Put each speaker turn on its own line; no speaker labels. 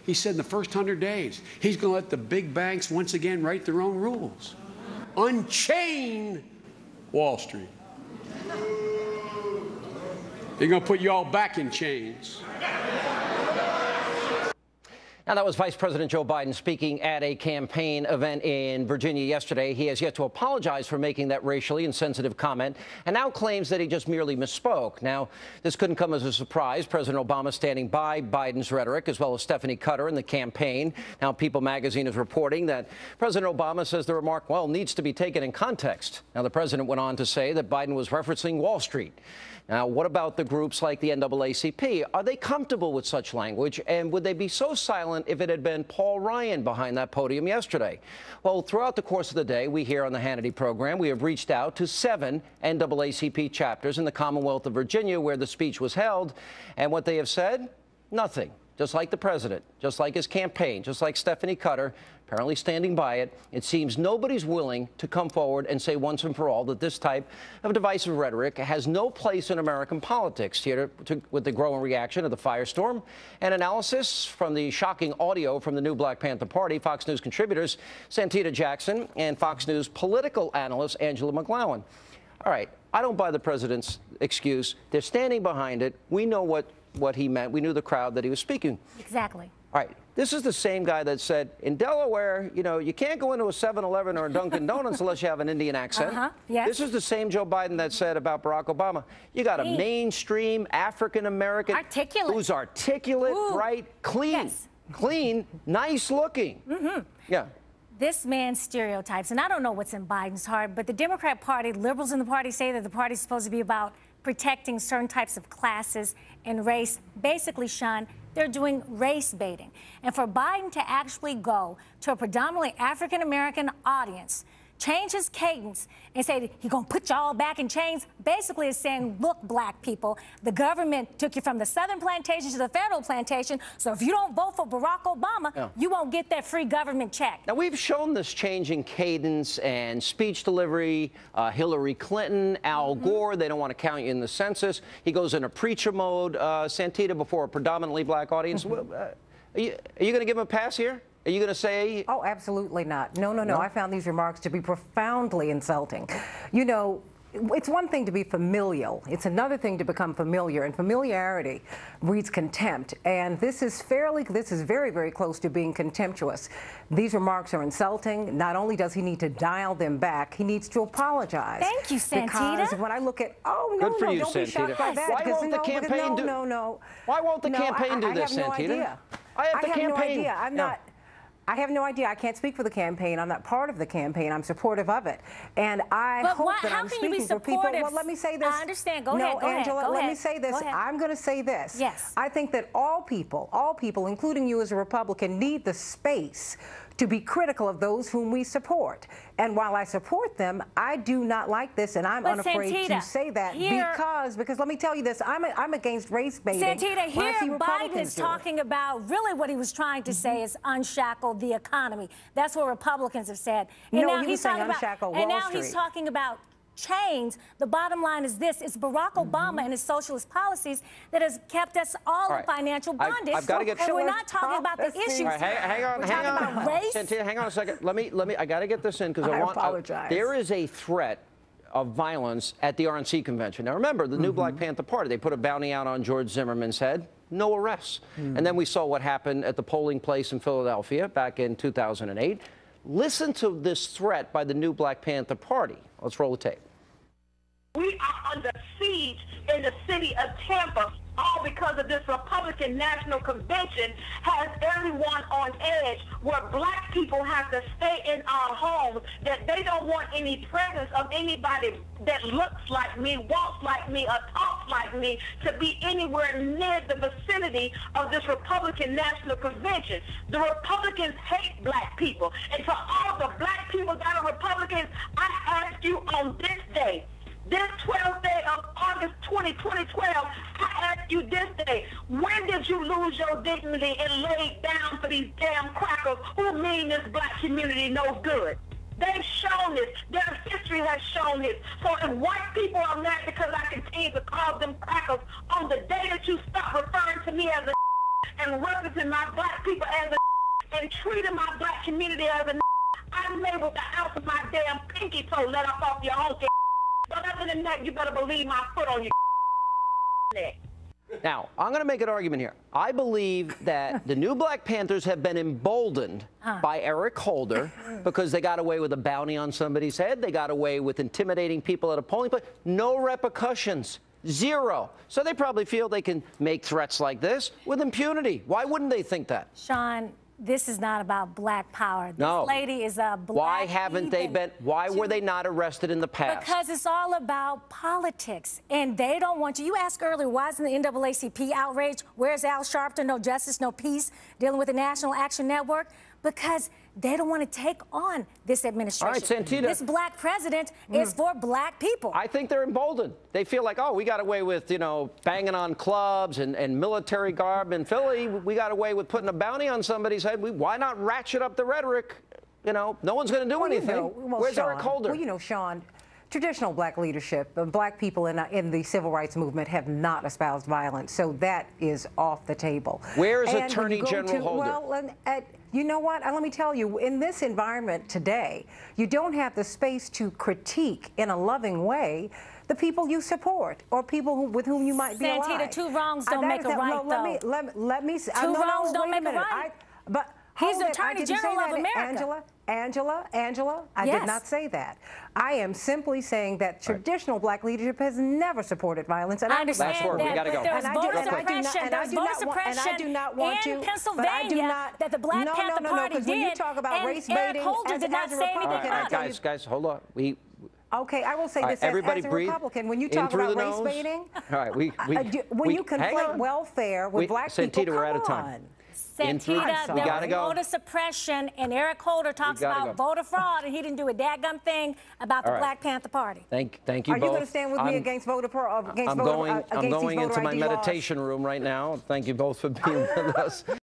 he said in the first 100 days, he's going to let the big banks once again write their own rules. Unchain Wall Street. They're going to put you all back in chains.
Now, that was Vice President Joe Biden speaking at a campaign event in Virginia yesterday. He has yet to apologize for making that racially insensitive comment and now claims that he just merely misspoke. Now, this couldn't come as a surprise. President Obama standing by Biden's rhetoric, as well as Stephanie Cutter in the campaign. Now, People magazine is reporting that President Obama says the remark, well, needs to be taken in context. Now, the president went on to say that Biden was referencing Wall Street. Now, what about the groups like the NAACP? Are they comfortable with such language, and would they be so silent if it had been Paul Ryan behind that podium yesterday? Well, throughout the course of the day, we here on the Hannity program, we have reached out to 7 NAACP chapters in the Commonwealth of Virginia where the speech was held, and what they have said? Nothing. Just like the president, just like his campaign, just like Stephanie Cutter, apparently standing by it, it seems nobody's willing to come forward and say once and for all that this type of divisive rhetoric has no place in American politics. Here with the growing reaction of the firestorm and analysis from the shocking audio from the new Black Panther Party, Fox News contributors Santita Jackson and Fox News political analyst Angela McGlowan. All right, I don't buy the president's excuse. They're standing behind it. We know what he meant. We knew the crowd that he was speaking. Exactly. All right. This is the same guy that said, in Delaware, you know, you can't go into a 7-Eleven or a Dunkin' Donuts unless you have an Indian accent. Yes. This is the same Joe Biden that said about Barack Obama, you got a mainstream African-American who's articulate, bright, clean. Yes. Clean, nice looking. Yeah.
This man stereotypes, and I don't know what's in Biden's heart, but the Democrat Party, liberals in the party say that the party's supposed to be about protecting certain types of classes and race. Basically, Sean, they're doing race baiting. And for Biden to actually go to a predominantly African-American audience, change his cadence and say he's going to put y'all back in chains, basically is saying, look, black people, the government took you from the southern plantation to the federal plantation, so if you don't vote for Barack Obama, you won't get that free government check.
Now, we've shown this change in cadence and speech delivery. Hillary Clinton, Al Gore, they don't want to count you in the census. He goes into preacher mode, Santita, before a predominantly black audience. Are you going to give him a pass here? Are you going to say?
Oh, absolutely not. No. I found these remarks to be profoundly insulting. You know, it's one thing to be familial. It's another thing to become familiar, and familiarity breeds contempt. And this is very, very close to being contemptuous. These remarks are insulting. Not only does he need to dial them back, he needs to apologize.
Thank you, Santita.
Because when I look at,
Good for you,
don't be shocked by that.
Why won't the campaign do?
Why
won't the campaign do this, Santita?
I have no idea. I have no idea. I can't speak for the campaign. I'm not part of the campaign. I'm supportive of it. And I hope that I'm speaking for people. Well, let me say this.
I understand. Go ahead.
Angela, let me say this. I'm going to say this.
Yes.
I think that all people, including you as a Republican, need the space to be critical of those whom we support. And while I support them, I do not like this, and I'm unafraid to say that because let me tell you this, I'm against race baiting.
Santita, here Biden is talking about really what he was trying to say is unshackle the economy. That's what Republicans have said. And
no,
now
he's saying unshackle Wall Street.
And now he's talking about chains. The bottom line is this: it's Barack Obama and his socialist policies that has kept us all in financial bondage.
I've got to get.
And we're not talking about the issues.
Right, hang on.
About race.
Santita, hang on a second. Let me. I got to get this in because I
apologize.
There is a threat of violence at the RNC convention. Now remember, the new Black Panther Party, they put a bounty out on George Zimmerman's head. No arrests. And then we saw what happened at the polling place in Philadelphia back in 2008. Listen to this threat by the new Black Panther Party. Let's roll the tape.
We are under siege in the city of Tampa, all because of this Republican National Convention has everyone on edge, where black people have to stay in our homes, that they don't want any presence of anybody that looks like me, walks like me, or talks like me to be anywhere near the vicinity of this Republican National Convention. The Republicans hate black people. And to all the black people that are Republicans, I ask you on this day, this 12th day of August 2012, I ask you this day, when did you lose your dignity and lay down for these damn crackers who mean this black community no good? They've shown this. Their history has shown this. So if white people are mad because I continue to call them crackers, on the day that you stop referring to me as a and representing my black people as a and treating my black community as a I'm able to out of my damn pinky toe let off your own but other than that, you better believe my foot on your neck.
Now, I'm going to make an argument here. I believe that the new Black Panthers have been emboldened by Eric Holder because they got away with a bounty on somebody's head. They got away with intimidating people at a polling place. No repercussions. Zero. So they probably feel they can make threats like this with impunity. Why wouldn't they think that?
Sean, this is not about black power. This
No.
lady is a black
Why haven't they been? Why were they not arrested in the past?
Because it's all about politics, and they don't want you. You asked earlier, why isn't the NAACP outraged? Where's Al Sharpton? No justice, no peace, dealing with the National Action Network? Because they don't want to take on this administration.
All right, Santita.
This black president is for black people.
I think they're emboldened. They feel like, oh, we got away with, you know, banging on clubs and military garb in Philly. We got away with putting a bounty on somebody's head. Why not ratchet up the rhetoric? You know, no one's going to do anything. Where's
Sean,
Eric Holder?
Well, you know, Sean, traditional black leadership, black people in the civil rights movement have not espoused violence, so that is off the table.
Where is
And
Attorney General Holder?
Well, you know what? Let me tell you, in this environment today, you don't have the space to critique in a loving way the people you support or people with whom you might be allied.
Santita, two wrongs don't make a right,
though. Let me.
Two wrongs don't make a right.
But
he's the
hold it,
Attorney General of America.
Angela, I did not say that. I am simply saying that traditional black leadership has never supported violence. And
I understand
Last word, we gotta go.
There's voter suppression in Pennsylvania that the Black Panther Party did,
when you talk about race
Eric
baiting,
Holder did not say anything about it.
Guys, hold on.
Okay, I will say this
everybody
as a
breathe.
Republican, when you
In
talk
through
about
the
race
nose.
baiting,
All right,
you conflate welfare with black people,
Santita, we're out of time.
Santita,
We gotta
there's
go.
voter suppression, and Eric Holder talks about voter fraud, and he didn't do a dadgum thing about the Black Panther Party.
Thank you both.
Are you going to stand with me against voter fraud?
I'm going into my meditation room right now. Thank you both for being with us.